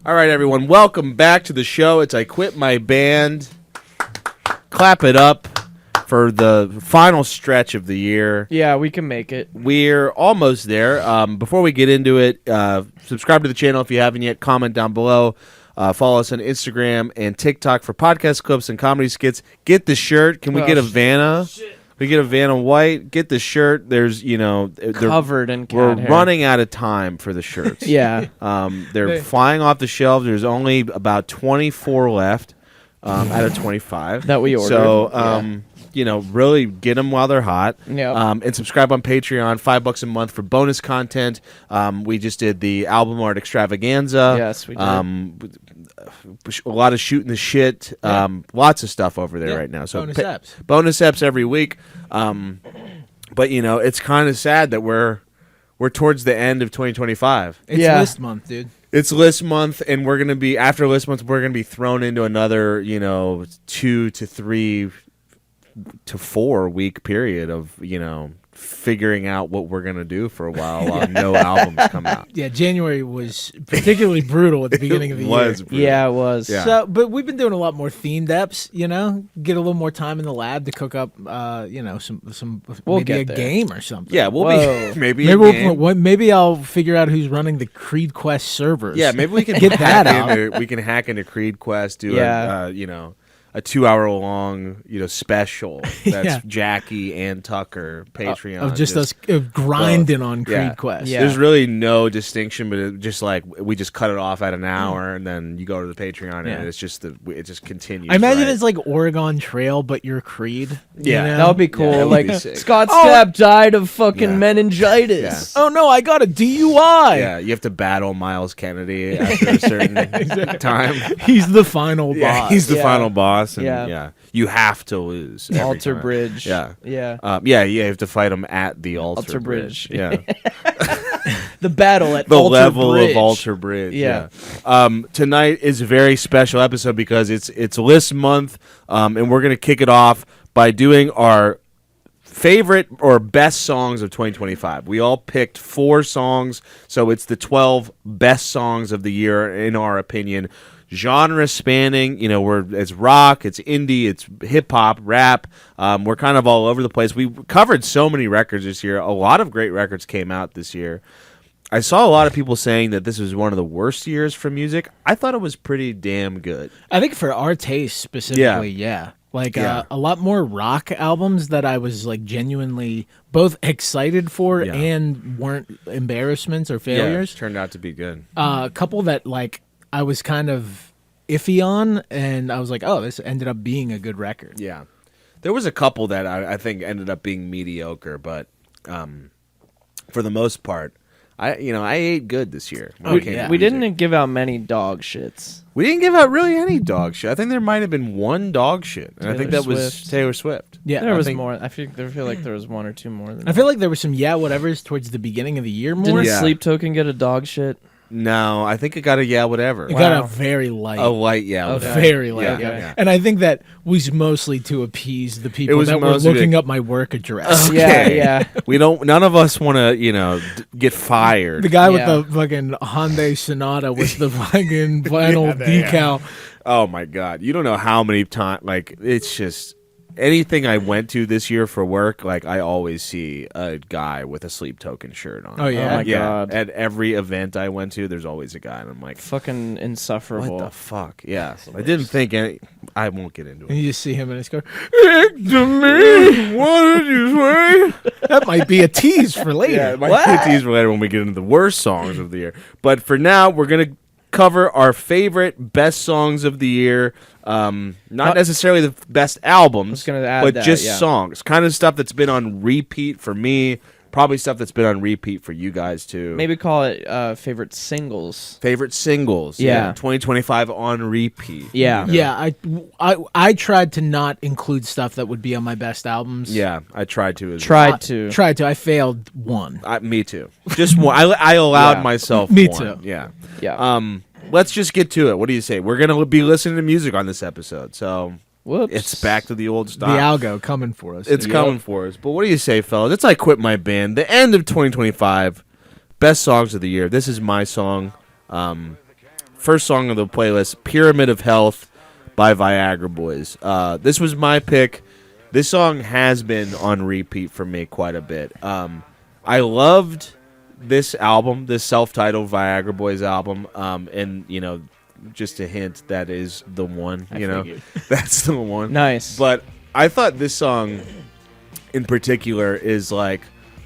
All right, everyone, welcome back to the show. It's I Quit My Band. Clap it up for the final stretch of the year. Yeah, we can make it. We're almost there. Before we get into it, subscribe to the channel if you haven't yet. Comment down below. Follow us on Instagram and TikTok for podcast clips and comedy skits. Get the shirt. Can we get a Vanna? We get a Vanna White. Get the shirt. There's, Covered in cat we're hair. running out of time for the shirts. Yeah. They're flying off the shelves. There's only about 24 left out of 25 that we ordered. So, really get them while they're hot. Yeah. And subscribe on Patreon, $5 a month for bonus content. We just did the album art extravaganza. Yes, we did. A lot of shooting the shit. Lots of stuff over there right now. So bonus eps every week. But it's kind of sad that we're towards the end of 2025. It's list month, dude. It's list month, and we're gonna be after list month. We're gonna be thrown into another 2 to 3 to 4 week period of figuring out what we're gonna do for a while no albums come out. Yeah, January was particularly brutal at the beginning of the year. Brutal. Yeah, it was. Yeah. So, but we've been doing a lot more themed eps. Get a little more time in the lab to cook up. Some We'll maybe get a there. game or something. Yeah, we'll Whoa. be maybe Maybe I'll figure out who's running the Creed Quest servers. Yeah, maybe we can Get that out. We can hack into Creed Quest, do a 2-hour long special that's Jackie and Tucker Patreon of just us grinding on Creed Quest. Yeah. There's really no distinction, but it just like we just cut it off at an hour, and then you go to the Patreon, and it just continues. I imagine it's like Oregon Trail, but you're Creed. Yeah. That would be cool. Yeah, that would be sick. Scott Stapp died of fucking meningitis. Oh no, I got a DUI. Yeah, you have to battle Miles Kennedy after a certain time. He's the final boss. He's the final boss. And Yeah. you have to lose. every Altar time. Bridge. Yeah. Yeah. You have to fight him at the Altar Bridge. Yeah. The battle at The Altar level Bridge. of Altar Bridge. Yeah. Tonight is a very special episode because it's list month, and we're gonna kick it off by doing our favorite or best songs of 2025. We all picked 4 songs, so it's the 12 best songs of the year in our opinion. Genre spanning, it's rock, it's indie, it's hip hop, rap. We're kind of all over the place. We covered so many records this year. A lot of great records came out this year. I saw a lot of people saying that this was one of the worst years for music. I thought it was pretty damn good. I think for our taste specifically, yeah. A lot more rock albums that I was like genuinely both excited for and weren't embarrassments or failures. Yeah, turned out to be good. A couple that I was kind of iffy on, and I was like, oh, this ended up being a good record. Yeah. There was a couple that I think ended up being mediocre, but for the most part, I ate good this year. We didn't give out many dog shits. We didn't give out really any dog shit. I think there might have been one dog shit, and I think that was Taylor Swift. Yeah, There was more. I feel like there was 1 or 2 more than I feel like there was some whatevers towards the beginning of the year more. Didn't Sleep Token get a dog shit? No, I think it got a whatever. It got a very light. A light A whatever. very light. Yeah. And I think that was mostly to appease the people was that were mostly looking up my work address. Okay. Yeah. None of us want to, get fired. The guy with the fucking Hyundai Sonata with the fucking vinyl decal. Oh my God. You don't know how many times, it's just anything I went to this year for work, I always see a guy with a Sleep Token shirt on. Oh, yeah? Oh, my God. At every event I went to, there's always a guy, and I'm like, Fucking insufferable. what the fuck? Yeah. I didn't think I won't get into And it. you just see him in his car. To me, what did you say? That might be a tease for later. Yeah, it might be a tease for later when we get into the worst songs of the year. But for now, we're going to cover our favorite best songs of the year. Not necessarily the best albums, but just songs. Kind of stuff that's been on repeat for me. Probably stuff that's been on repeat for you guys too. Maybe call it favorite singles. Favorite singles. Yeah. 2025 on repeat. Yeah. Yeah, I tried to not include stuff that would be on my best albums. Yeah, I tried to. Tried to. I failed one. Me too. Just one. I allowed myself Me one. too. Yeah. Yeah. Let's just get to it. What do you say? We're going to be listening to music on this episode. So Whoops. it's back to the old The style. algo coming for us. It's coming for us. But what do you say, fellas? It's I Quit My Band. The end of 2025. Best songs of the year. This is my song. first song of the playlist, Pyramid of Health by Viagra Boys. This was my pick. This song has been on repeat for me quite a bit. I loved this album, this self-titled Viagra Boys album, and, you know, just a hint, that is the one, you know. That's the one. Nice. But I thought this song in particular is like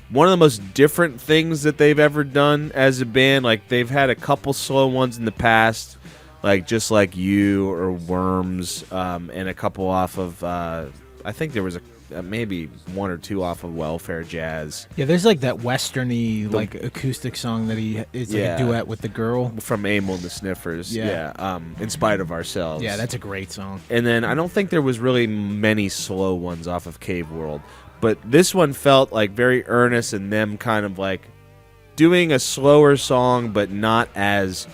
one of the most different things that they've ever done as a band. Like, they've had a couple slow ones in the past, like Just Like You or Worms, and a couple off of, I think there was maybe one or two off of Welfare Jazz. Yeah, there's like that westerny like acoustic song that he is like a duet with the girl from Amel and the Sniffers. Yeah. In Spite of Ourselves. Yeah, that's a great song. And then I don't think there was really many slow ones off of Cave World, but this one felt like very earnest, and them kind of like doing a slower song, but not as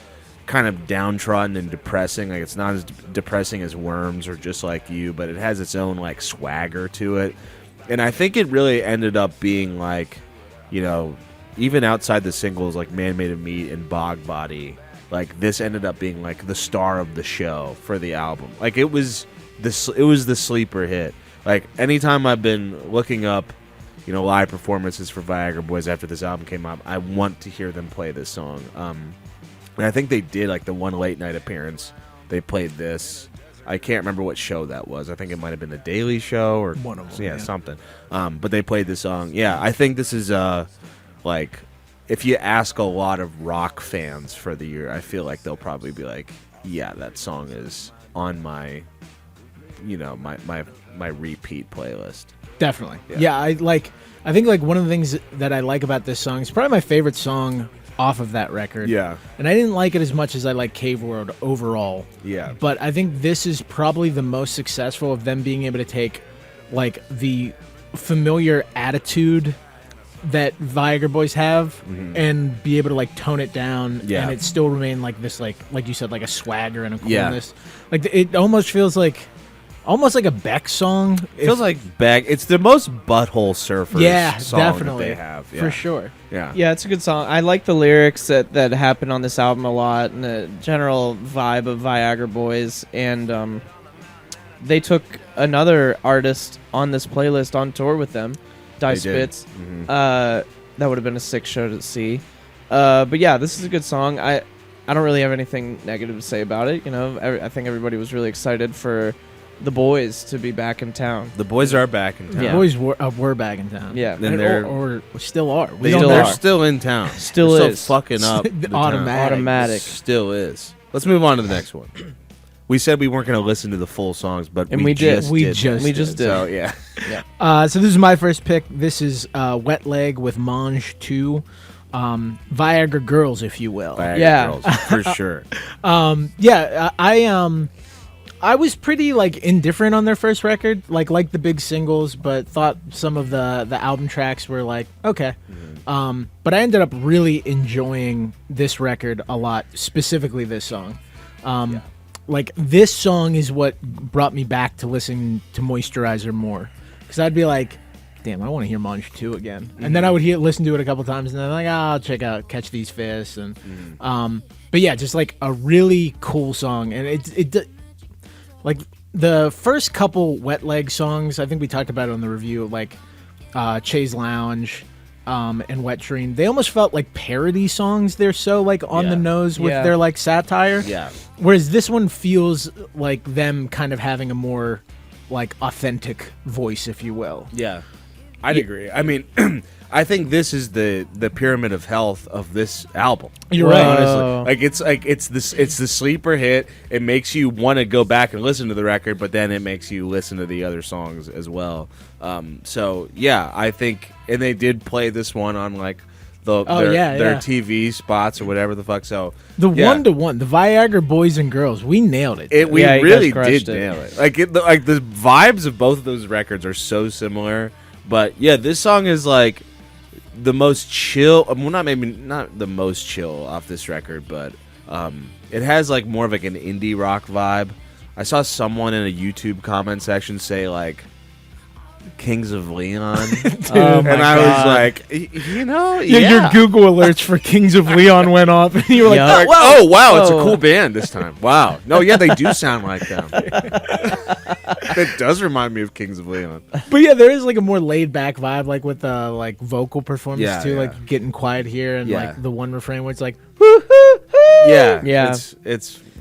kind of downtrodden and depressing. Like, it's not as depressing as Worms or Just Like You, but it has its own like swagger to it. And I think it really ended up being like, you know, even outside the singles like Man Made of Meat and Bog Body, like this ended up being like the star of the show for the album. Like, it was the sleeper hit. Like, anytime I've been looking up, you know, live performances for Viagra Boys after this album came out, I want to hear them play this song. And I think they did, like, the one late night appearance. They played this. I can't remember what show that was. I think it might have been The Daily Show or one of them. Yeah, something. But they played this song. Yeah, I think this is, like, if you ask a lot of rock fans for the year, I feel like they'll probably be like, yeah, that song is on my, you know, my repeat playlist. Definitely. Yeah, I think, like, one of the things that I like about this song is probably my favorite song off of that record. Yeah. And I didn't like it as much as I like Cave World overall. Yeah. But I think this is probably the most successful of them being able to take, like, the familiar attitude that Viagra Boys have and be able to, like, tone it down and it still remain, like, this, like you said, like a swagger and a coolness. Like, it almost feels like a Beck song. It feels like Beck. It's the most Butthole Surfers song definitely. that they have. Yeah. For sure. Yeah, it's a good song. I like the lyrics that happen on this album a lot, and the general vibe of Viagra Boys. And they took another artist on this playlist on tour with them, Die Spitz. That would have been a sick show to see. But yeah, this is a good song. I don't really have anything negative to say about it. You know, I think everybody was really excited for the boys to be back in town. The boys are back in town. The boys were back in town. Yeah. And or still are. They're still in town. Still they're is. Still fucking up. Automatic. Still is. Let's move on to the next one. We said we weren't going to listen to the full songs, but and we just did. So, yeah. So this is my first pick. This is Wet Leg with mangetout. Viagra Girls, if you will. Viagra Girls, for sure. I was pretty like indifferent on their first record, like the big singles, but thought some of the album tracks were like okay. But I ended up really enjoying this record a lot, specifically this song. Like this song is what brought me back to listening to Moisturizer more, because I'd be like, damn, I want to hear mangetout again, and then I would listen to it a couple times, and then I'm like, I'll check out Catch These Fists, and but yeah, just like a really cool song, and it like the first couple Wet Leg songs, I think we talked about it on the review, like Chaise Lounge and Wet Dream. They almost felt like parody songs. They're so like on the nose with their like satire. Yeah. Whereas this one feels like them kind of having a more like authentic voice, if you will. Yeah. I'd agree. I mean, I think this is the pyramid of health of this album. You're right. Honestly, it's the sleeper hit. It makes you want to go back and listen to the record, but then it makes you listen to the other songs as well. So yeah, I think, and they did play this one on like their TV spots or whatever the fuck. So the 1-to-1, the Viagra Boys and Girls, we nailed it. We really did nail it. Like the vibes of both of those records are so similar. But yeah, this song is like the most chill. Well, not the most chill off this record, but it has like more of like an indie rock vibe. I saw someone in a YouTube comment section say like Kings of Leon. Oh my And I was God. like, you know, Your Google alerts for Kings of Leon went off, and you were like, Yup. Like, oh wow, it's a Oh. cool band this time. Wow. No, yeah, they do sound like them. It does remind me of Kings of Leon. But yeah, there is like a more laid back vibe, like with the like vocal performance Yeah, too, yeah. like getting quiet here and Yeah. like the one refrain where it's like, Yeah, Yeah.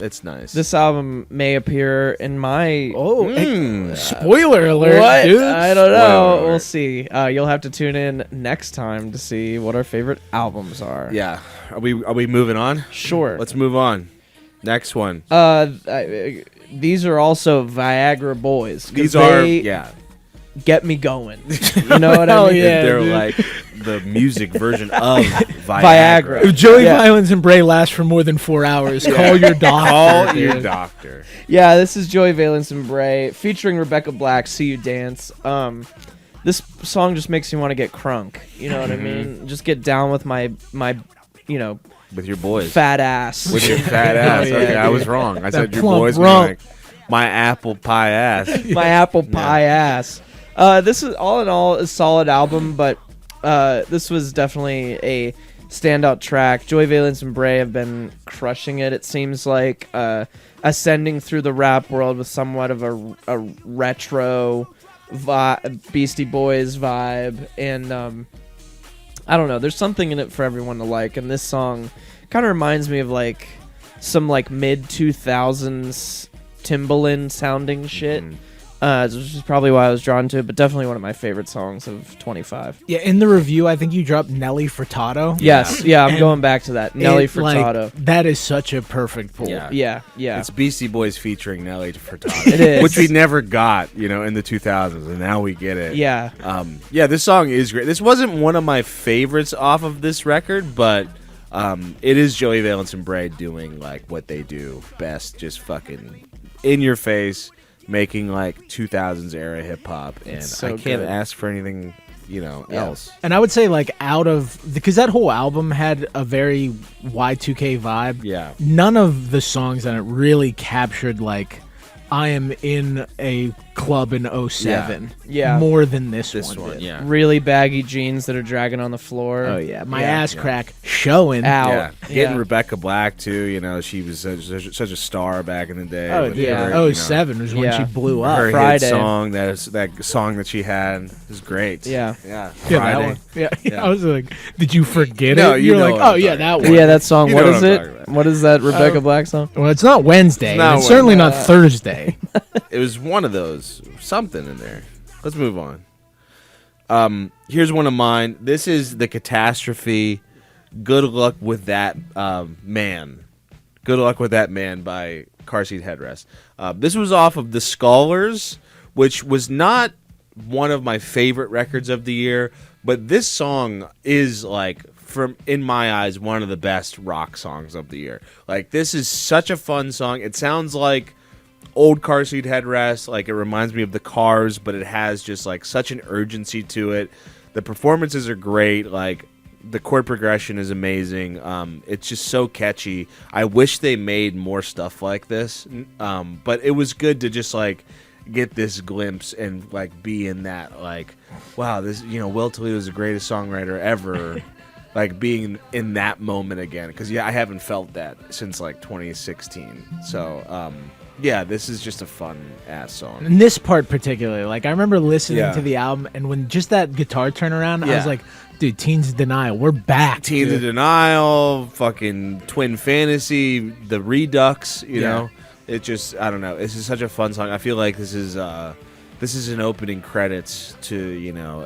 It's nice. This album may appear in my. oh, hey, Mm. spoiler alert, What? dude. I don't know. Spoiler We'll alert. see. You'll have to tune in next time to see what our favorite albums are. Yeah. Are we moving on? Sure. Let's move on. Next one. These are also Viagra boys. 'cause These are they get me going. You know what I Hell mean? yeah. They're dude. like the music version of Viagra. If Joey Yeah. Violence and Bray last for more than 4 hours, call your doctor. Call your dude. doctor. Yeah, this is Joey Valence and Brae featuring Rebecca Black. See You Dance. This song just makes me want to get crunk. You know what I mean? Just get down with my With your boys. fat ass. With your fat ass. yeah, Okay, I dude. was wrong. I said your plump boys were rump. like my apple pie ass. My apple pie ass. This is all in all a solid album, but this was definitely a standout track. Joey Valence and Brae have been crushing it. It seems like ascending through the rap world with somewhat of a retro Beastie Boys vibe, and I don't know. There's something in it for everyone to like, and this song kind of reminds me of like some like mid 2000s Timbaland sounding shit. Which is probably why I was drawn to it, but definitely one of my favorite songs of 25. Yeah, in the review, I think you dropped Nelly Furtado. Yes, yeah, I'm And going back to that. Nelly It, like, Furtado. that is such a perfect pull. Yeah. Yeah. It's Beastie Boys featuring Nelly Furtado. It is. Which we never got, in the 2000s, and now we get it. Yeah. This song is great. This wasn't one of my favorites off of this record, but it is Joey Valence and Brae doing like what they do best, just fucking in your face, making like 2000s era hip hop, and so I can't good. ask for anything, else. And I would say, like, because that whole album had a very Y2K vibe. Yeah. None of the songs on it really captured, like, I am in a club in 07. Yeah. More than this This one one, did. yeah. Really baggy jeans that are dragging on the floor. Oh, yeah. My Yeah. ass crack showing. Out. Yeah, getting Yeah. Rebecca Black too. She was such a star back in the day. Oh, with yeah. her, 07 was when Yeah. she blew her up. hit Friday. song. That song that she had is great. Yeah. yeah. Yeah, that Friday. one. Yeah. Yeah. I was like, did you forget No, it? you You're know like, what I'm oh, yeah, talking that about. one. Yeah, that song. You What know is what I'm it? talking about. What is that Rebecca Black song? Well, it's not Wednesday. It's not and it's certainly not Wednesday. Thursday. It was one of those. Something in there. Let's move on. Here's one of mine. This is the Catastrophe. Good Luck with That Man. Good Luck with That Man by Car Seat Headrest. This was off of The Scholars, which was not one of my favorite records of the year, but this song is like, in my eyes, one of the best rock songs of the year. Like, this is such a fun song. It sounds like old Car Seat Headrest. Like, it reminds me of the Cars, but it has just like such an urgency to it. The performances are great. Like, the chord progression is amazing. It's just so catchy. I wish they made more stuff like this, but it was good to just like get this glimpse and like be in that, like, wow, this, Will Toledo is the greatest songwriter ever. Like, being in that moment again, because I haven't felt that since like 2016. So this is just a fun ass song. And this part particularly, like, I remember listening Yeah. to the album, and when just that guitar turnaround, I Yeah. was like, dude, Teens of Denial, we're back. Teens of dude. Denial, fucking Twin Fantasy, the Redux, you Yeah. know. It just, I don't know. This is such a fun song. I feel like this is an opening credits to,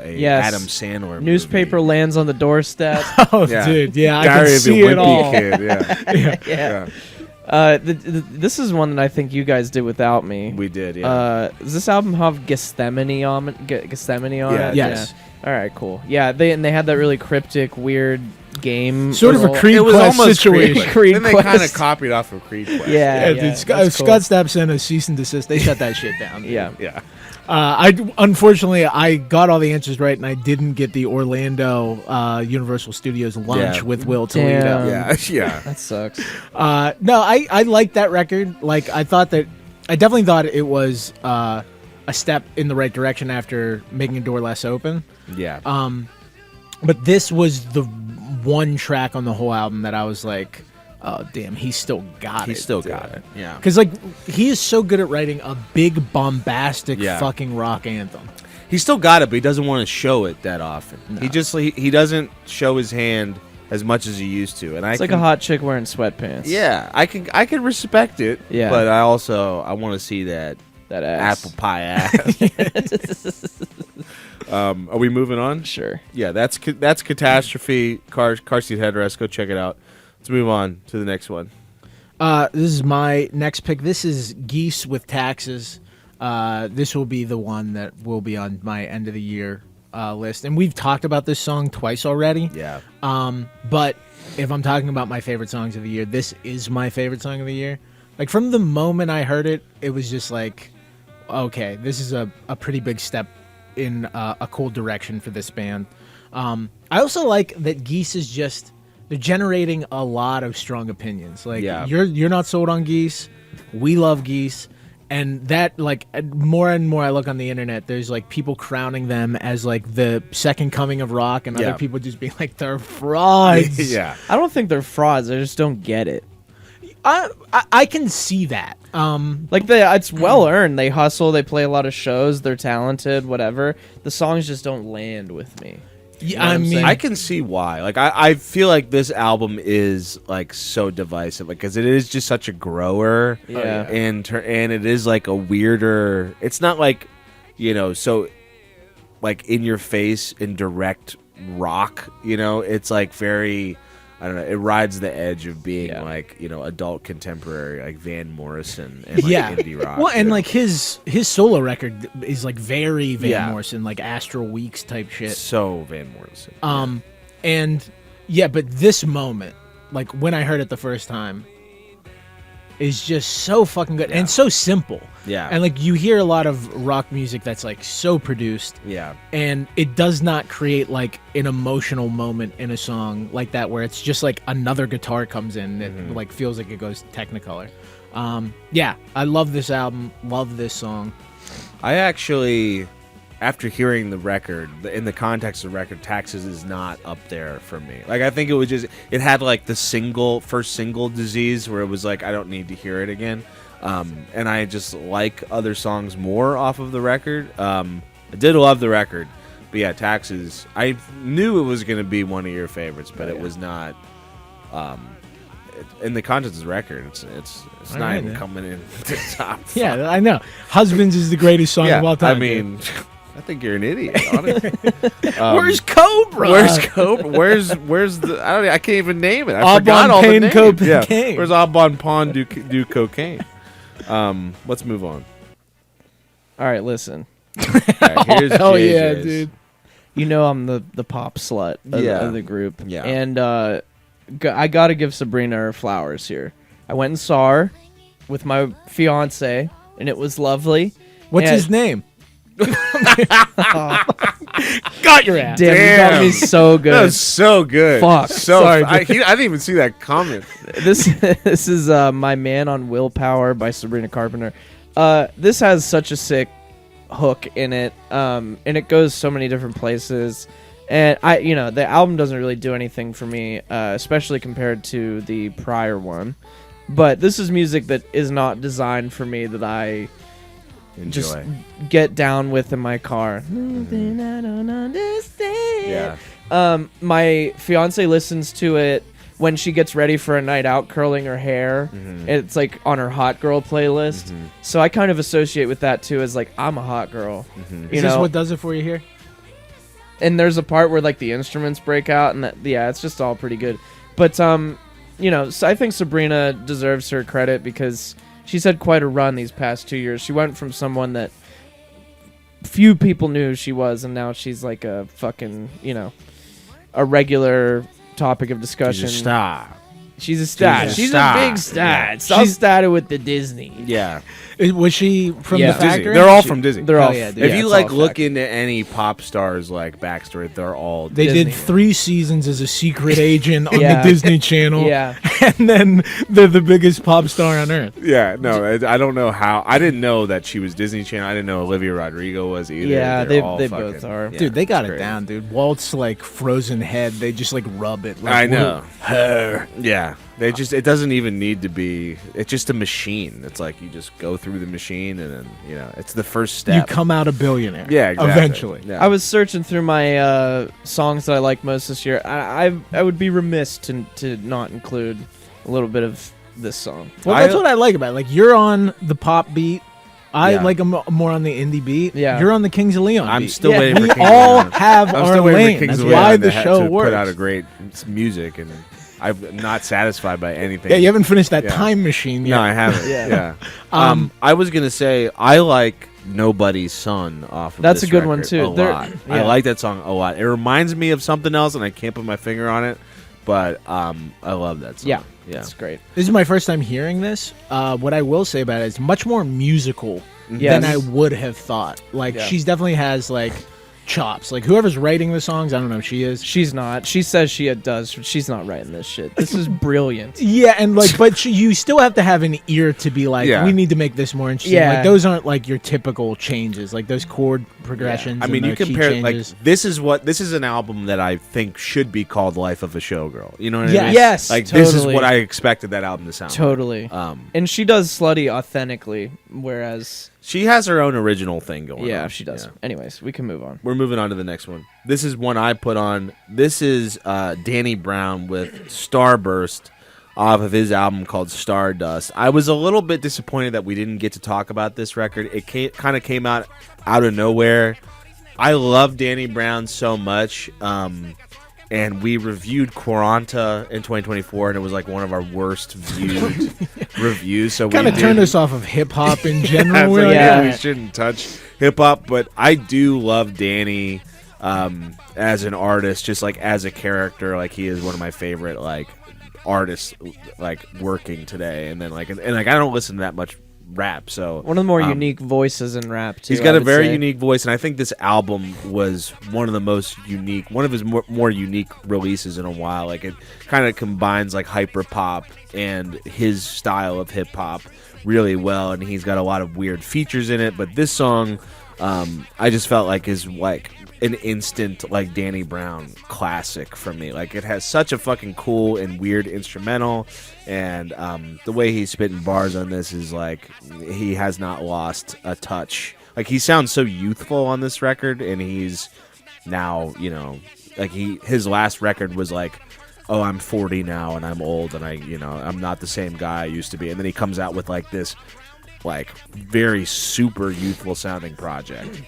a Yes. Adam Sandler Newspaper movie. lands on the doorstep. Oh, Yeah. dude, yeah, I Diary can of a see it Wimpy all. Kid, yeah. Yeah. Yeah. This is one that I think you guys did without me. We did, yeah. Does this album have Gethsemane on it? Yeah. Yes. Yeah. All right, cool. Yeah, they had that really cryptic, weird game. Sort of a role. Creed It was Quest almost situation. Creed Then they kind of Quest. copied off of Creed Quest. Yeah. Yeah, dude, Scott that's cool. Stapp sent a cease and desist. They shut that shit down. dude. Yeah. Yeah. Unfortunately, I got all the answers right, and I didn't get the Orlando Universal Studios lunch Yeah. with Will Damn. Toledo. Yeah. Yeah. That sucks. No, I liked that record. Like, I definitely thought it was a step in the right direction after making a door less open. Yeah. But this was the one track on the whole album that I was like, oh damn, he still got it. He still got it. Yeah. Because like he is so good at writing a big bombastic Yeah. fucking rock anthem. He still got it, but he doesn't want to show it that often. No. He doesn't show his hand as much as he used to, and It's like a hot chick wearing sweatpants. Yeah, I can respect it. Yeah. But I want to see that That ass. apple pie ass. Are we moving on? Sure. Yeah, that's Catastrophe. Car seat headrest. Go check it out. Let's move on to the next one. This is my next pick. This is Geese with Taxes. This will be the one that will be on my end of the year list. And we've talked about this song twice already. Yeah. But if I'm talking about my favorite songs of the year, this is my favorite song of the year. Like from the moment I heard it, it was just like, okay, this is a pretty big step in a cool direction for this band. I also like that Geese is just, they're generating a lot of strong opinions. Like you're not sold on Geese. We love Geese. And that, like, more and more I look on the internet, there's, like, people crowning them as, like, the second coming of rock, and other people just being like, they're frauds. Yeah. I don't think they're frauds. I just don't get it. I can see that. Like, it's well earned. They hustle. They play a lot of shows. They're talented, whatever. The songs just don't land with me. Yeah, what I I'm mean, saying? I can see why. Like, I feel like this album is like so divisive, like, because it is just such a grower. Yeah. And it is like a weirder. It's not like, so like in your face and direct rock. It's like very. I don't know. It rides the edge of being like adult contemporary, like Van Morrison and like indie rock. Well, and like his solo record is like very Van Yeah. Morrison, like Astral Weeks type shit. So Van Morrison. And yeah, but this moment, like when I heard it the first time, is just so fucking good and so simple. Yeah. And like you hear a lot of rock music that's like so produced. Yeah. And it does not create like an emotional moment in a song like that where it's just like another guitar comes in that like feels like it goes Technicolor. Yeah, I love this album, love this song. I actually, after hearing the record, in the context of the record, Taxes is not up there for me. Like, I think it had like the first single disease where it was like, I don't need to hear it again. And I just like other songs more off of the record. I did love the record, but yeah, Taxes, I knew it was going to be one of your favorites, but it was not, in the context of the record, it's not even coming in to the top. Yeah, I know. Husbands is the greatest song of all time. I mean, I think you're an idiot. Honestly. Where's Cobra? Where's Cobra? Where's the? I can't even name it. I Aubon forgot all the Pain names. Cocaine. Yeah. Where's Aubon Pond do cocaine? Let's move on. All right, listen. All right, here's Hell JJ's. yeah, dude. You know I'm the pop slut of the group. Yeah. And I got to give Sabrina her flowers here. I went and saw her with my fiance, and it was lovely. What's his name? Got your ass. Damn, you got me so good. That was so good. Fuck. So Sorry, I didn't even see that comment. This is My Man on Willpower by Sabrina Carpenter. This has such a sick hook in it, and it goes so many different places. And the album doesn't really do anything for me, especially compared to the prior one. But this is music that is not designed for me, that I just get down with in my car. Nothing I don't understand. Yeah. My fiance listens to it when she gets ready for a night out, curling her hair. It's like on her hot girl playlist. So I kind of associate with that too, as like, I'm a hot girl. Is this what does it for you here? And there's a part where like the instruments break out, and it's just all pretty good. But so I think Sabrina deserves her credit because she's had quite a run these past 2 years. She went from someone that few people knew who she was, and now she's like a fucking, a regular topic of discussion. She's a star. She's a stat. She's a big stat. So started with the Disney. Yeah. Was she from Yeah. the Disney. factory? They're all from Disney. They're all. yeah, dude. If yeah, you it's like all look fact. into any pop stars like backstory, they're all They Disney. did 3 seasons as a secret agent on Yeah. the Disney Channel. Yeah. And then they're the biggest pop star on earth. Yeah, no, I don't know how. I didn't know that she was Disney Channel. I didn't know Olivia Rodrigo was either. Yeah, They're they all both fucking- are. yeah, Dude, they got it's it great. down, dude. Walt's like frozen head. They just like rub it. Like, I know. Her. Yeah, they just. It doesn't even need to be. It's just a machine. It's like you just go through the machine, and then it's the first You step. come out a billionaire. Yeah, exactly. Eventually. Yeah. I was searching through my songs that I like most this year. I would be remiss to not include a little bit of this song. Well, that's what I like about it. Like, you're on the pop beat. I Yeah. like more on the indie beat. Yeah. You're on the Kings of Leon I'm beat. still Yeah, waiting for We Kings of all Leon. have I'm our still waiting lane. for Kings That's of why Leon the show to works. put out a great music, and I'm not satisfied by anything. Yeah, you haven't finished that Yeah. time machine yet. No, I haven't. Yeah. Yeah. Um, I was gonna say I like Nobody's Son off of That's this a good one, record too. A They're- lot. yeah. I like that song a lot. It reminds me of something else, and I can't put my finger on it. But I love that song. Yeah, Yeah. it's great. This is my first time hearing this. What I will say about it is much more musical Yes. than I would have thought. Like, Yeah. she's definitely has like chops. Like, whoever's writing the songs, I don't know, she is. She's not. She says she does. But she's not writing this shit. This is brilliant. Yeah, and like, but you still have to have an ear to be like, Yeah. we need to make this more interesting. Yeah. Like, those aren't like your typical changes, like those chord progressions. I mean, and you the key compare like changes. this is an album that I think should be called "Life of a Showgirl." You know what I Yes. mean? Yes, Like this is totally. what I expected that album to sound. Totally. Like. And she does slutty authentically, whereas She has her own original thing going on. yeah, she does. Yeah. Anyways, we can move on. We're moving on to the next one. This is one I put on. This is Danny Brown with Starburst off of his album called Stardust. I was a little bit disappointed that we didn't get to talk about this record. It kind of came out of nowhere. I love Danny Brown so much. And we reviewed Quaranta in 2024, and it was like one of our worst viewed reviews. So kind we of turned did- us off of hip hop in Yeah, general. it's We're like, like, yeah. we shouldn't touch hip hop, but I do love Danny as an artist, just like as a character. Like he is one of my favorite like artists, like working today. And then like I don't listen to that much rap, so One of the more unique voices in rap too. he's got I a would very say. unique voice, and I think this album was one of the most unique, one of his more unique releases in a while. Like it kind of combines like hyper pop and his style of hip hop really well, and he's got a lot of weird features in it. But this song, I just felt like is like an instant like Danny Brown classic for me. Like it has such a fucking cool and weird instrumental, and the way he's spitting bars on this is like he has not lost a touch. Like he sounds so youthful on this record, and he's now, like his last record was like, oh, I'm 40 now and I'm old and I'm not the same guy I used to be. And then he comes out with like this like very super youthful sounding project.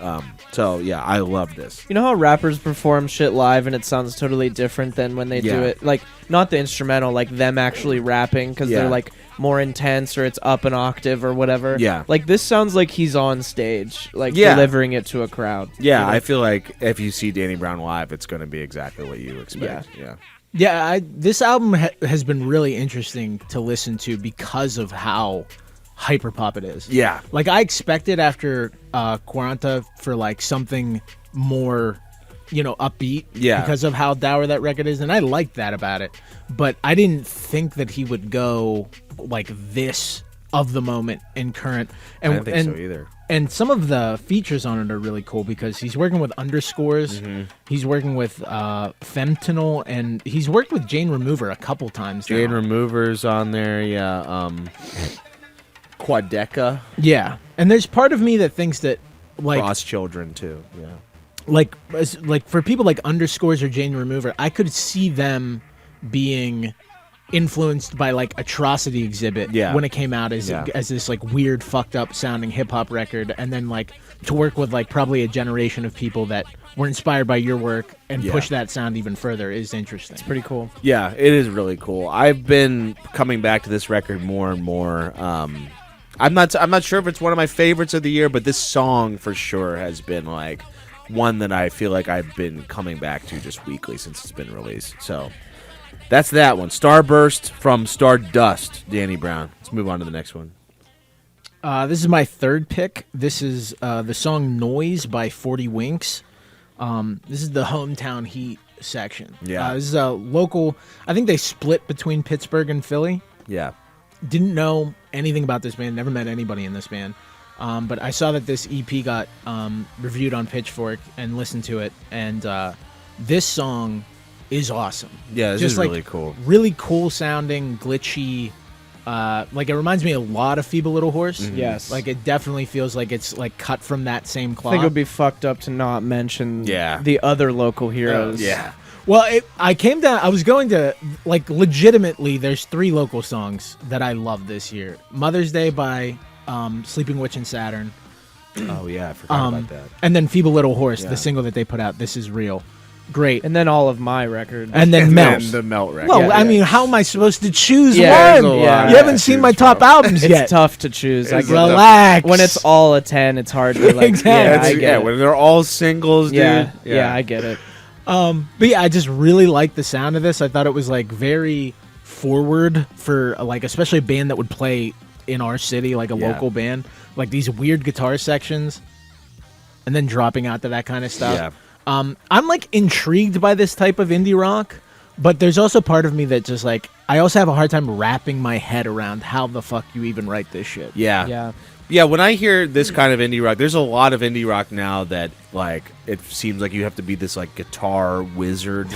So yeah, I love this. You know how rappers perform shit live and it sounds totally different than when they do Yeah. it? Like, not the instrumental, like them actually rapping because Yeah. they're like more intense or it's up an octave or whatever. Yeah. Like, this sounds like he's on stage, like Yeah. delivering it to a crowd. Yeah, You know? I feel like if you see Danny Brown live, it's going to be exactly what you expect. Yeah. Yeah, this album has been really interesting to listen to because of how hyperpop it is. Yeah. Like, I expected after Quaranta for like something more, upbeat. Yeah. Because of how dour that record is, and I liked that about it. But I didn't think that he would go like this of the moment in current. And, I don't think so either. And some of the features on it are really cool because he's working with underscores, he's working with Femtinol, and he's worked with Jane Remover a couple times. Jane now. Remover's on there, yeah. Quadeca, Yeah, and there's part of me that thinks that like Cross Children too. Yeah. like for people like underscores or Jane Remover, I could see them being influenced by like Atrocity Exhibit Yeah. when it came out as Yeah. as this like weird fucked up sounding hip hop record, and then like to work with like probably a generation of people that were inspired by your work and Yeah. push that sound even further is interesting. Pretty cool. Yeah, it is really cool. I've been coming back to this record more and more. I'm not sure if it's one of my favorites of the year, but this song for sure has been like one that I feel like I've been coming back to just weekly since it's been released. So That's that one. Starburst from Stardust, Danny Brown. Let's move on to the next one. This is my third pick. This is the song Noise by 40 Winks. This is the Hometown Heat section. Yeah. This is a local, I think they split between Pittsburgh and Philly. Yeah. Didn't know anything about this band, never met anybody in this band. But I saw that this EP got reviewed on Pitchfork and listened to it, and this song is awesome. Yeah, this Just is really cool. Really cool sounding, glitchy. Like it reminds me a lot of Feeble Little Horse. Mm-hmm. Yes. Like it definitely feels like it's like cut from that same I cloth. think it would be fucked up to not mention Yeah. the other local heroes. Yeah. Well, I came down. I was going to like legitimately. There's 3 local songs that I love this year. Mother's Day by Sleeping Witch and Saturn, Oh, yeah. I forgot about that. and then Feeble Little Horse, Yeah. the single that they put out. This is real, great. And then all of my records. And then Melt. the Melt record. Well, Yeah, I yeah. mean, how am I supposed to choose Yeah, one? there's a lot You to haven't seen choose my top from. albums it's yet. tough to choose. I It's get it. Relax. When it's all a 10, it's hard to like. Exactly. Yeah, I That's- get yeah, it. when they're all singles, dude. Yeah, I get it. But yeah, I just really like the sound of this. I thought it was like very forward for like, especially a band that would play in our city, like a Yeah. local band, like these weird guitar sections, and then dropping out to that kind of stuff. Yeah. I'm like intrigued by this type of indie rock, but there's also part of me that just like I also have a hard time wrapping my head around how the fuck you even write this shit. Yeah. Yeah. Yeah, when I hear this kind of indie rock, there's a lot of indie rock now that, like, it seems like you have to be this, like, guitar wizard.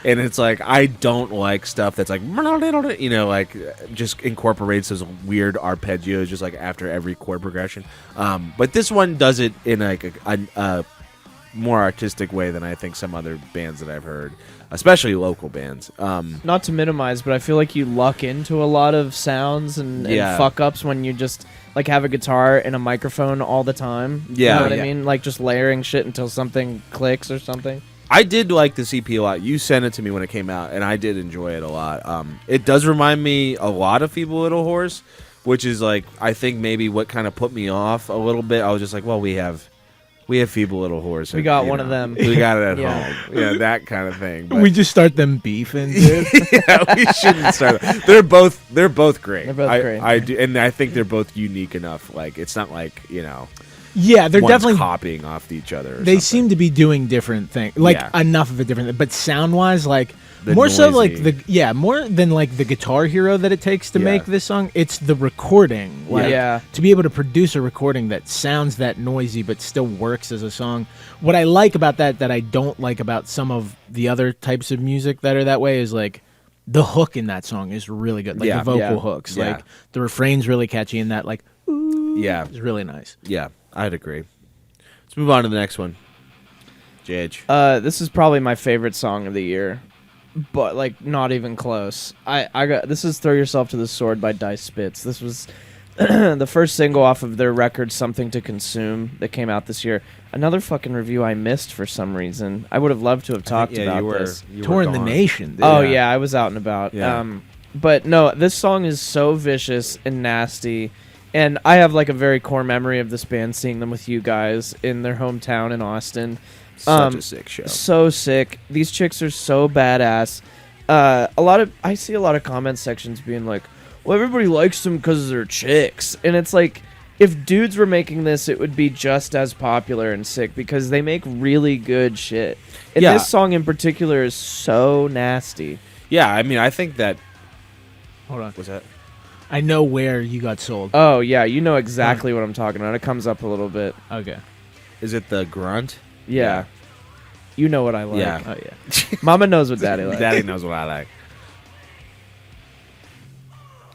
And it's like, I don't like stuff that's like, you know, like, just incorporates those weird arpeggios just, like, after every chord progression. But this one does it in, like, a more artistic way than I think some other bands that I've heard, especially local bands. Not to minimize, but I feel like you luck into a lot of sounds and Yeah. fuck ups when you just like have a guitar and a microphone all the time. Yeah. You know what Yeah. I mean? Like just layering shit until something clicks or something. I did like the CP a lot. You sent it to me when it came out, and I did enjoy it a lot. It does remind me a lot of Feeble Little Horse, which is like I think maybe what kind of put me off a little bit. I was just like, well, we have Feeble Little Horse. We and, got you one know, of them. We got it at Yeah. home. Yeah, that kind of thing. But We just start them beefing, dude. yeah, we shouldn't start. They're both great. They're both great. I do, and I think they're both unique enough. Like it's not like Yeah, they're one's definitely copying off each other. Or they something. seem to be doing different things, like Yeah. enough of a different, but sound wise, like The more so like noisy. more than like the guitar hero that it takes to Yeah. make this song. It's the recording, like Yeah. to be able to produce a recording that sounds that noisy but still works as a song. What I like about that I don't like about some of the other types of music that are that way is like the hook in that song is really good, like Yeah. the vocal Yeah. hooks, Yeah. like the refrain's really catchy, and that like Yeah, is really nice. yeah, I'd agree. Let's move on to the next one. JH. This is probably my favorite song of the year, but like not even close. I got this is "Throw Yourself to the Sword" by Dice Spitz. This was the first single off of their record "Something to Consume" that came out this year. Another fucking review I missed for some reason. I would have loved to have talked about this. Touring the nation, dude. Oh Yeah. yeah, I was out and about. Yeah. But no, this song is so vicious and nasty, and I have like a very core memory of this band, seeing them with you guys in their hometown in Austin. Such a sick show. So sick. These chicks are so badass. I see a lot of comment sections being like, "Well, everybody likes them because they're chicks," and it's like, if dudes were making this, it would be just as popular and sick because they make really good shit. And Yeah. this song in particular is so nasty. Yeah, I mean, I think that Hold on, was that. I know where you got sold. Oh yeah, you know exactly what I'm talking about. It comes up a little bit. Okay. Is it the grunt? Yeah. You know what I like. Yeah. Oh yeah. Mama knows what daddy likes. Daddy knows what I like.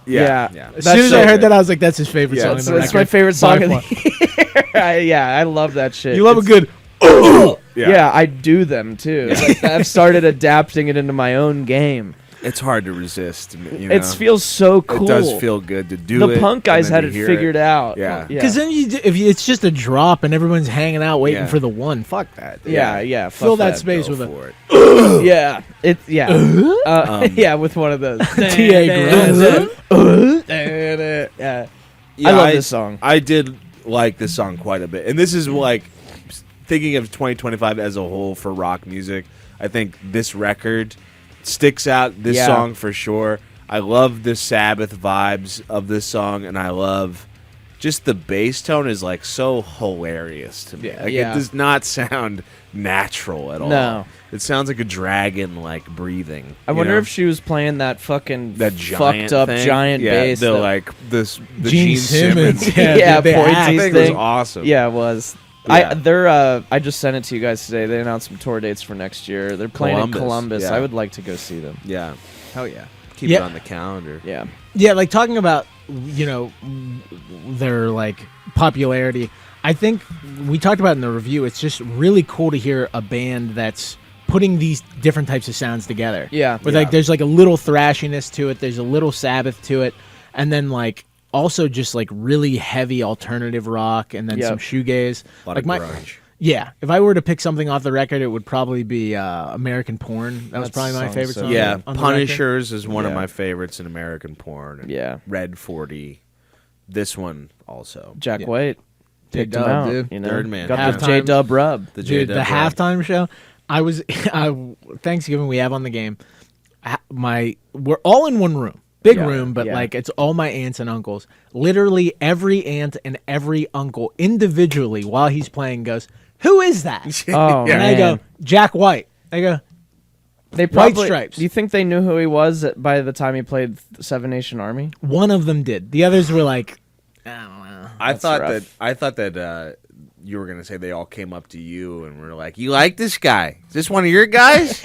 Yeah. yeah. As That's soon as so I heard good. that, I was like, "That's his favorite song." That's, on the that's my record. favorite song By of far. the year. Yeah, I love that shit. You love a It's- good. Yeah. I do them too. Like, I've started adapting it into my own game. It's hard to resist. You know? It feels so cool. It does feel good to do the it. punk guys and then had to it hear figured out. Yeah. Because then it's just a drop and everyone's hanging out waiting Yeah. for the one. Fuck that. dude. Yeah. Fill fuck that space Go with a. for it. Yeah, yeah, with one of those. T.A. Yeah. Yeah, I love this song. I did like this song quite a bit. And this is like thinking of 2025 as a whole for rock music. I think this record sticks out. This Yeah. song for sure. I love the Sabbath vibes of this song, and I love just the bass tone is like so hilarious to me. Yeah. Like Yeah. it does not sound natural at all. No. It sounds like a dragon like breathing. I wonder if she was playing that fucking that giant fucked up thing. giant bass. The that- like this the Gene Gene Simmons. Simmons. Yeah, the pointy axe. That thing thing. was awesome. Yeah, it was. Yeah. I just sent it to you guys today. They announced some tour dates for next year. They're playing in Columbus. yeah. I would like to go see them. Yeah. Hell yeah. Keep Yeah. it on the calendar. Yeah. Yeah, like talking about, you know, their like popularity. I think we talked about in the review. It's just really cool to hear a band that's putting these different types of sounds together. Yeah. Where Yeah. like there's like a little thrashiness to it. There's a little Sabbath to it, and then like also just like really heavy alternative rock, and then Yep. some shoegaze. A lot Like of grunge. Yeah, if I were to pick something off the record, it would probably be American Porn. That was That probably my song's favorite so song. good. Yeah, on the record. Punishers is one of Yeah. my favorites in American Porn. and Yeah. Red 40. This one also. Jack Yeah. White picked him J-Dub, out. dude. You know, Third man. got the Halftime. J-Dub rub. The Dude, J-Dub the rap. halftime show. I was Thanksgiving we have on the game. We're all in one room, big Yeah, room, but yeah. like it's all my aunts and uncles. Literally every aunt and every uncle individually while he's playing goes, "Who is that?" Oh, And I man. go, "Jack White." I go, They probably, Stripes. Do you think they knew who he was by the time he played Seven Nation Army? one of them did. The others were like, I don't know. I thought rough. that you were gonna say they all came up to you and were like, "You like this guy? Is this one of your guys?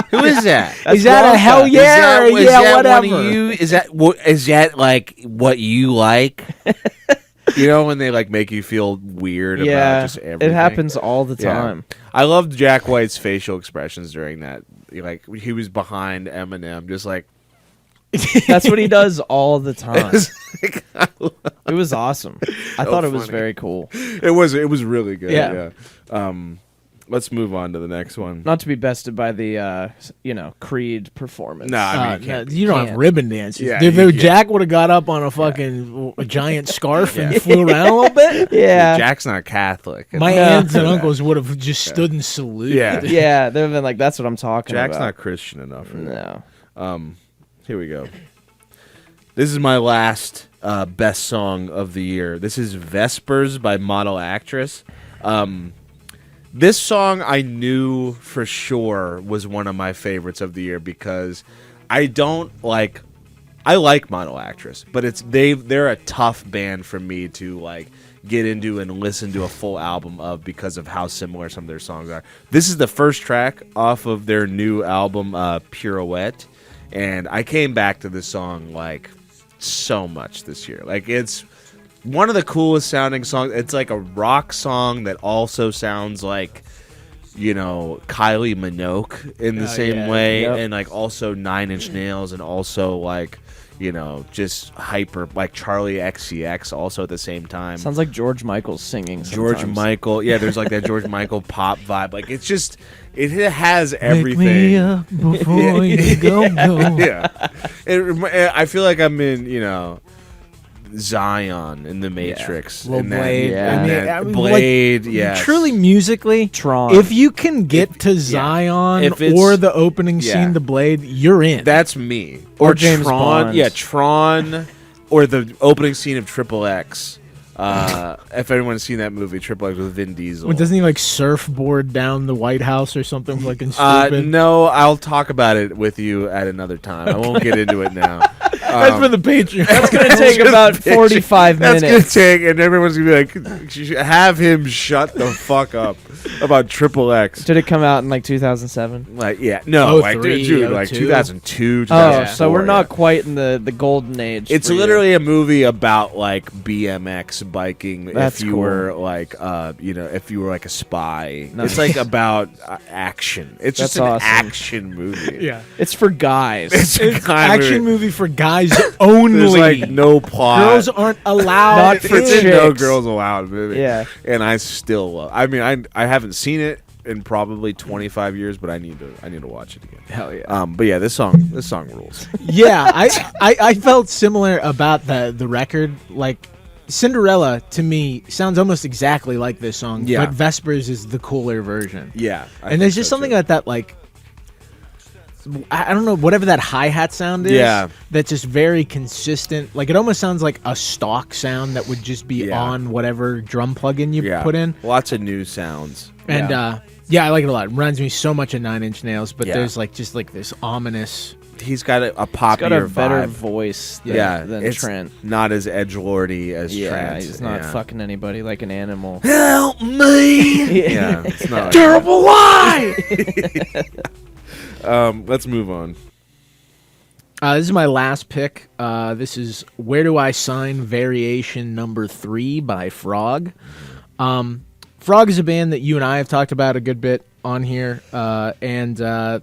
Who is that? Is that a hell Is yeah that, or is yeah, that whatever? one of you? Is that like what you like?" You know, when they like make you feel weird about Yeah, just everything. it happens all the Yeah. time. I loved Jack White's facial expressions during that. Like he was behind Eminem, just like That's what he does all the time. like, It was awesome. I thought it was funny. very cool. it was really good. Yeah. Yeah. Let's move on to the next one. Not to be bested by the Creed performance. No, I mean, you No, can't- you don't have can't. ribbon dances. Yeah, Dude, you if can't. Jack would have got up on a fucking a giant scarf and Yeah. flew around a little bit, Yeah. Jack's not Catholic. my No. aunts and uncles would have just stood and saluted. Yeah. Yeah, they've been like, that's what I'm talking Jack's about. not Christian enough for that. No. Here we go. This is my last best song of the year. This is Vespers by Model Actress. This song I knew for sure was one of my favorites of the year because I like Model Actress, but they're a tough band for me to like get into and listen to a full album of because of how similar some of their songs are. This is the first track off of their new album, Pirouette, and I came back to this song like so much this year. Like it's one of the coolest sounding songs. It's like a rock song that also sounds like, you know, Kylie Minogue in the same yeah. way, Yep. and like also Nine Inch Nails, and also like, you know, just hyper like Charlie XCX also at the same time. Sounds like George Michael's singing George sometimes. Michael, yeah. There's like that George Michael pop vibe. Like it's just it has Wake everything. me up before you go. Yeah, I feel like I'm in, you know, Zion in the Matrix. Lil and then- Blade. Yeah. and I then mean, Blade. like, Yeah, Truly musically, Tron. if you can get to Zion If it's- or the opening yeah. scene, The Blade, you're in. that's me. Or James Tron. Bond. Yeah, Tron, or the opening scene of Triple X. If anyone's seen that movie, Triple X with Vin Diesel. Doesn't he like surfboard down the White House or something fucking stupid? No, I'll talk about it with you at another time. I won't get into it now. That's for the Patreon. It's going to take about 45 That's gonna minutes. take, and everyone's gonna be like, have him shut the fuck up about Triple X. Did it come out in like 2007? Like, yeah, no, like, 03, dude, like 02. 2002. Oh, so we're 2004, not yeah. quite in the golden age. It's for you. literally a movie about like BMX biking. That's if you cool. were like, you know, if you were like a spy, Nice. it's like about action. It's just That's an awesome. action movie. Yeah. It's for guys. It's a It's kind of action movie for guys only. There's like no plot. Girls aren't allowed. Not for It's a chicks. no girls allowed movie. Yeah. and I still love. I mean, I haven't seen it in probably 25 years, but I need to watch it again. Hell yeah. But yeah, this song rules. Yeah, I felt similar about the record. Like Cinderella to me sounds almost exactly like this song, Yeah. but Vespers is the cooler version. Yeah, And there's just something about that, like I don't know, whatever that hi-hat sound is. Yeah. That's just very consistent. Like, it almost sounds like a stock sound that would just be on whatever drum plugin you put in. Lots of new sounds. And, I like it a lot. It reminds me so much of Nine Inch Nails, but there's, like, just, like, this ominous... He's got a poppier He's got a better vibe. voice than it's Trent. Not as edgelordy as Trent. He's not fucking anybody like an animal. Help me! Yeah, it's not. Terrible lie! Let's move on. This is my last pick. This is Where Do I Sign Variation Number 3 by Frog. Frog is a band that you and I have talked about a good bit on here, and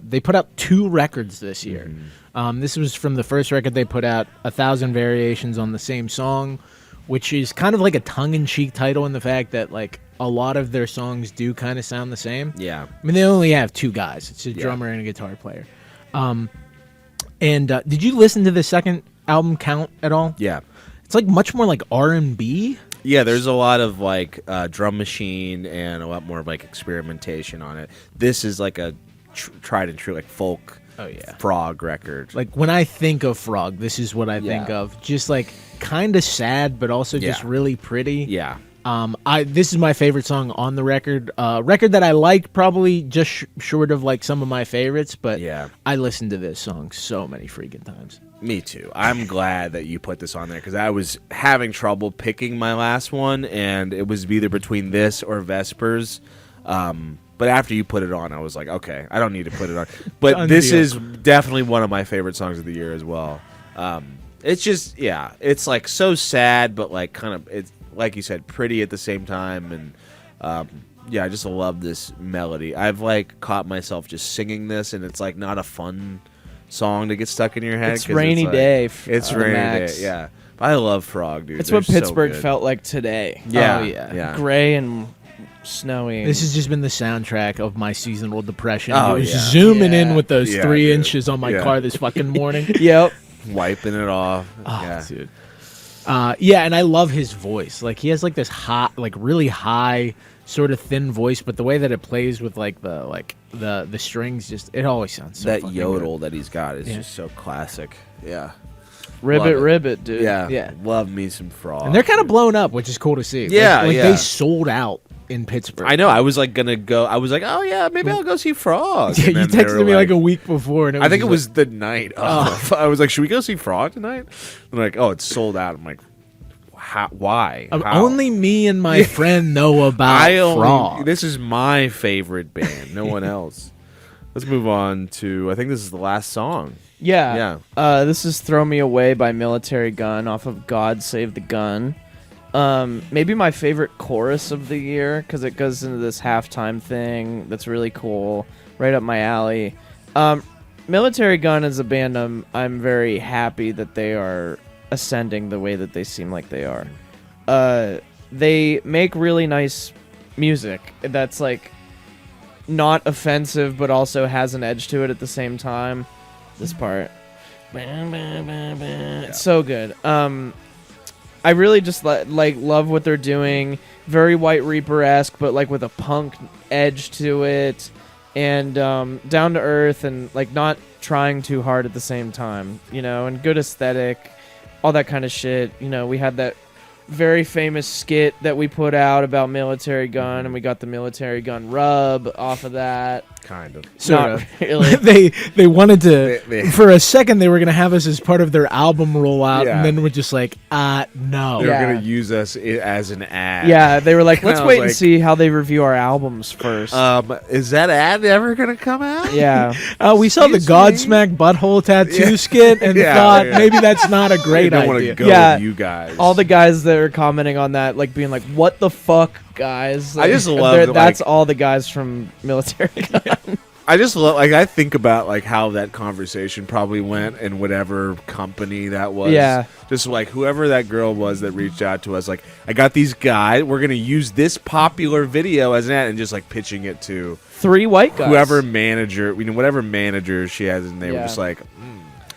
they put out 2 records this year. This was from the first record they put out, 1,000 Variations on the Same Song, which is kind of like a tongue-in-cheek title in the fact that like a lot of their songs do kind of sound the same. Yeah. I mean, they only have 2 guys. It's a drummer and a guitar player. Did you listen to the second album, Count, at all? Yeah. It's like much more like R&B. Yeah, there's a lot of like drum machine and a lot more of like experimentation on it. This is like a tried and true like folk Frog record. Like when I think of Frog, this is what I think of. Just like kind of sad, but also just really pretty. Yeah. This is my favorite song on the record. Record that I like, probably just short of like some of my favorites, but I listened to this song so many freaking times. Me too. I'm glad that you put this on there because I was having trouble picking my last one, and it was either between this or Vespers. But after you put it on, I was like, okay, I don't need to put it on. But this is definitely one of my favorite songs of the year as well. It's just, it's like so sad, but like kind of, it's like you said, pretty at the same time. And I just love this melody. I've like caught myself just singing this, and it's like not a fun song to get stuck in your head. It's rainy day. It's rainy day, yeah. But I love Frog, dude. It's what Pittsburgh felt like today. Yeah. Oh, yeah. Gray and snowy. This has just been the soundtrack of my seasonal depression. Oh, I was zooming in with those 3 dude. inches on my car this fucking morning. Yep. Wiping it off. Dude. And I love his voice. Like he has like this hot, like really high, sort of thin voice, but the way that it plays with like the strings, just it always sounds so that yodel good. that he's got is just so classic. Yeah. Ribbit, dude. Yeah. Love me some Frog. And they're kind of blown up, which is cool to see. Yeah, they sold out in Pittsburgh. I know. I was like gonna go. I was like, oh yeah, maybe I'll go see Frog. Yeah, you texted me like a week before, and I think it was the night of. I was like, should we go see Frog tonight? And like, oh, it's sold out. I'm like, why? How? Only me and my friend know about Frog. This is my favorite band. No one else. Let's move on to. I think this is the last song. Yeah. This is "Throw Me Away" by Military Gun off of "God Save the Gun." Maybe my favorite chorus of the year because it goes into this halftime thing that's really cool, right up my alley. Military Gun is a band I'm very happy that they are ascending the way that they seem like they are. They make really nice music that's like not offensive but also has an edge to it at the same time. This part. It's so good. I really just love what they're doing. Very White Reaper-esque, but like with a punk edge to it, and down to earth, and like not trying too hard at the same time, and good aesthetic, all that kind of shit. We had that very famous skit that we put out about Military Gun, and we got the Military Gun rub off of that. Kind of. Not really. they wanted to for a second they were gonna have us as part of their album rollout, and then we're just like, no. They were gonna use us as an ad. Yeah, they were like, let's wait and see how they review our albums first. Is that ad ever gonna come out? Yeah. We saw the Godsmack butthole tattoo skit and thought maybe that's not a great idea. idea. Go with you guys. All the guys that are commenting on that, like being like, what the fuck, guys? I just love that's all the guys from Military Gun. I just love, I think about like how that conversation probably went in whatever company that was. Yeah. Just like whoever that girl was that reached out to us, like, I got these guys, we're gonna use this popular video as an ad, and just like pitching it to 3 white guys. Whoever manager, whatever manager she has, and they were just like,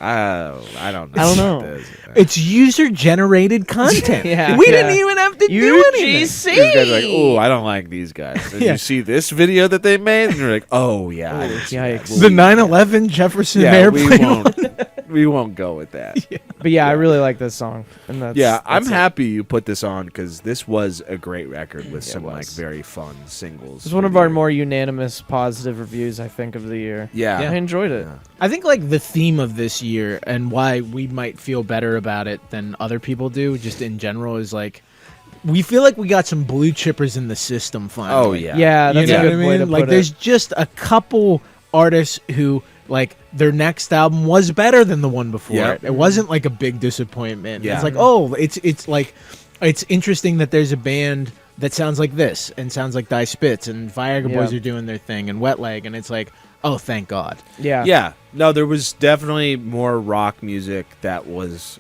I don't know. I don't know. about this. It's user-generated content. Yeah, we yeah. didn't even have to do anything. These guys are like, oh, I don't like these guys. And Yeah. you see this video that they made, and you're like, oh yeah, I didn't see that. yikes. The 9/11 Jefferson Yeah, airplane. we won't go with that. But yeah, I really like this song. And I'm that's it. happy you put this on because this was a great record with Yeah, it some was. like very fun singles. It's one of our more unanimous positive reviews, I think, of the year. Yeah. I enjoyed it. Yeah. I think like the theme of this year and why we might feel better about it than other people do, just in general, is like we feel like we got some blue chippers in the system finally. Oh yeah. Yeah, that's You know a what good I way to mean? Like put there's it. just a couple artists who like their next album was better than the one before Yeah. it. It wasn't like a big disappointment. Yeah. It's like, oh, it's like it's interesting that there's a band that sounds like this and sounds like Die Spitz and Viagra Boys Yeah. are doing their thing and Wet Leg, and it's like, oh, thank God. Yeah. Yeah. No, there was definitely more rock music that was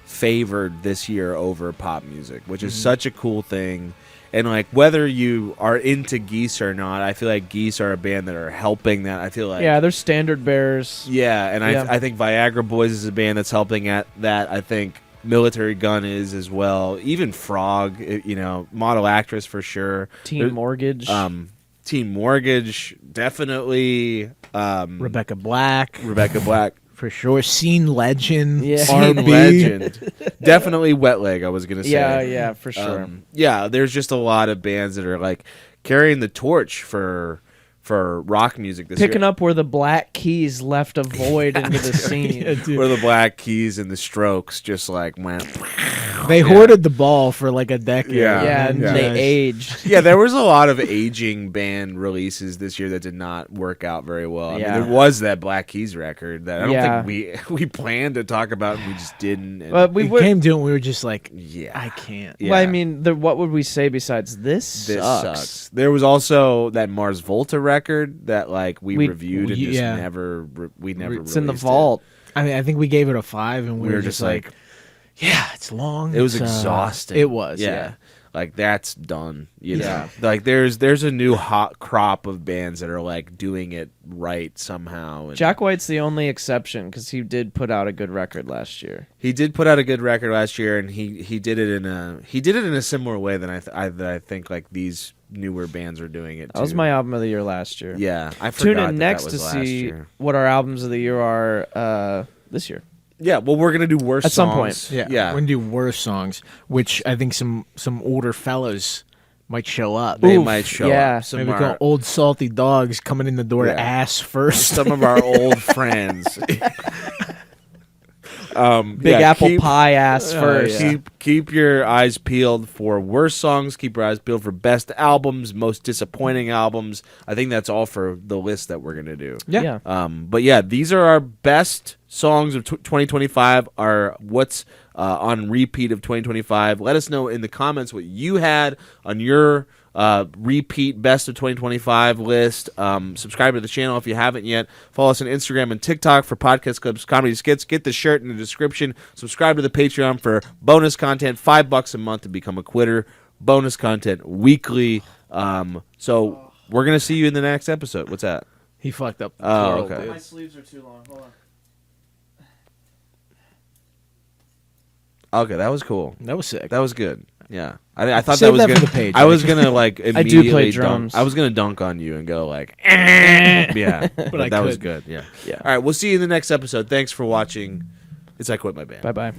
favored this year over pop music, which is such a cool thing. And like whether you are into Geese or not, I feel like Geese are a band that are helping that. I feel like Yeah, they're standard bearers. Yeah, and Yeah. I think Viagra Boys is a band that's helping at that. I think Military Gun is as well. Even Frog, Model Actress for sure. Teen There- Mortgage. Teen Mortgage, definitely. Rebecca Black, Rebecca Black. for sure. Scene Legend. Yeah. Scene RB. Legend. Definitely Wet Leg, I was going to say. yeah, for sure. Yeah, there's just a lot of bands that are like carrying the torch for rock music this Picking year. up where the Black Keys left a void into the scene. Yeah, dude. Where the Black Keys and the Strokes just like went. They hoarded the ball for like a decade. Yeah. Yeah, and Yeah. they aged. Yeah, there was a lot of aging band releases this year that did not work out very well. I Yeah. mean, there was that Black Keys record that I don't Yeah. think we planned to talk about and we just didn't. And But we We would. came to it and we were just like, yeah, I can't. Yeah. Well, I mean, what would we say besides this? this sucks. sucks. There was also that Mars Volta record that like we We- reviewed and just yeah. never It's in the released it. vault. I mean, I think we gave it a 5 and We were just like, yeah, it's long. it was It's, exhausting. It was, yeah. Like that's done. You know? Yeah. Like there's a new hot crop of bands that are like doing it right somehow. And Jack White's the only exception because he did put out a good record last year. he did put out a good record last year, and he did it in a similar way than I think like these newer bands are doing it. That was too. my album of the year last year. Yeah, I Tune forgot in that next that to was last see year. what our albums of the year are this year. Yeah, well, we're gonna do worse At some songs. point. Yeah. We're going to do worse songs, which I think some older fellows might show up. They Oof, might show yeah. up. Some Maybe of call our, old salty dogs coming in the door Yeah. ass first. some of our old friends. Big apple pie ass Oh, first. yeah. Keep your eyes peeled for worst songs. Keep your eyes peeled for best albums, most disappointing albums. I think that's all for the list that we're gonna do. Yeah. But yeah, these are our best songs of 2025. Are what's on repeat of 2025. Let us know in the comments what you had on your repeat best of 2025 list. Subscribe to the channel if you haven't yet. Follow us on Instagram and TikTok for podcast clips, comedy skits. Get the shirt in the description. Subscribe to the Patreon for bonus content. $5 a month to become a quitter. Bonus content weekly. So we're gonna see you in the next episode. What's that? He fucked up. the Oh, world, okay. dude. My sleeves are too long. Hold on. Okay, that was cool. That was sick. That was good. Yeah, I thought Save that was that gonna. for the page, I was Mike. gonna like play immediately drums. dunk. I was gonna dunk on you and go like, yeah. But I that was couldn't. good. Yeah. Yeah. All right, we'll see you in the next episode. Thanks for watching. It's I Quit My Band. Bye bye.